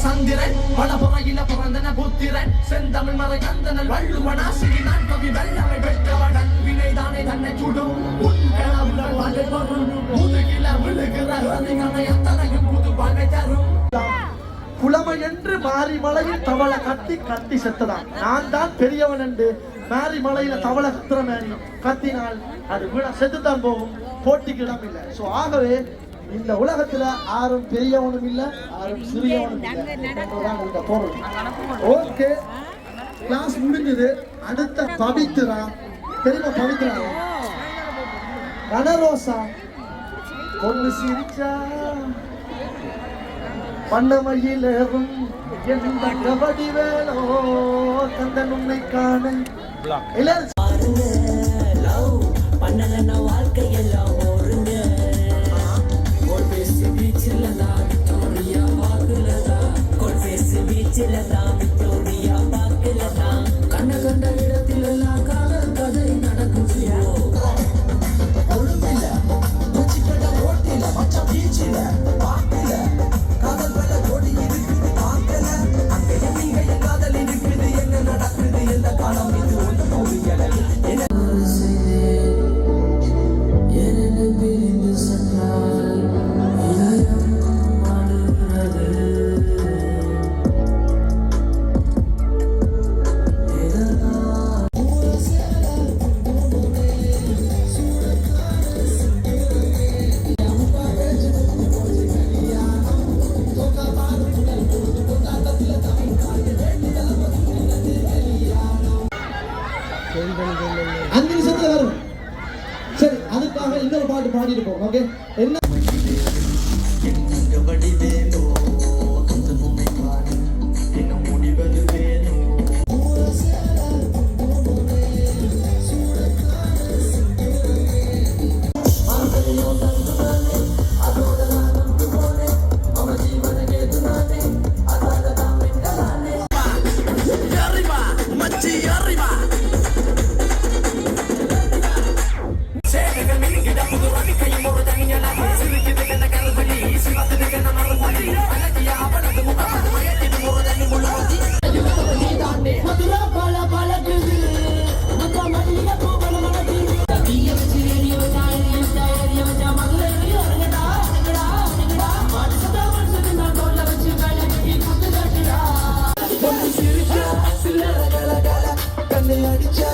சந்திரன் வளபுறையில பிறந்தன புத்திரன் செந்தமிழ் மறை கந்தனல் வள்ளுவனாசிரி நான் கவி வெள்ளமை பெற்றவன் வினைதானே தன்னை சுடும் முதுகில விழுகிற எத்தனையும் புது பகை தரும் புலமை என்று மாறி மலையில் தவளை கத்தி கத்தி செத்ததான். நான் தான் பெரியவன் என்று மாறி மலையில தவளை கத்துற மாதிரி கத்தினால் அது விட செத்துத்தான் போகும். போட்டிக்கு இடம் இல்லை. ஸோ ஆகவே இந்த உலகத்துல யாரும் பெரியவனும் இல்ல, யாரும் சிறியவனும் இல்ல. பொருள் ஓகே, கிளாஸ் முடிஞ்சது. அடுத்த பவித்ரா, பெரியமா பவித்ரா, கனரோசா பொண்ணு சிரிச்சா பண்ணமையிலும் எந்த கபடி வேலோ கந்தன் உன்னை காண எல்லாரும் வாழ்க்கையெல்லாம் கண்ண கண்ட இடத்தில் எல்லாம் காதல் கதை நடக்குது. காதல் பல கோடி இருக்குது பார்க்கல, அங்கே எங்க காதல் இருக்குது, என்ன நடக்குது, எந்த காலம் இது ஒன்று புரியல. அஞ்சு நிமிஷத்துல வரும். சரி, அதுக்காக இன்னொரு பாட்டு பாடிருப்போம். ஓகே, என்ன அடிச்சா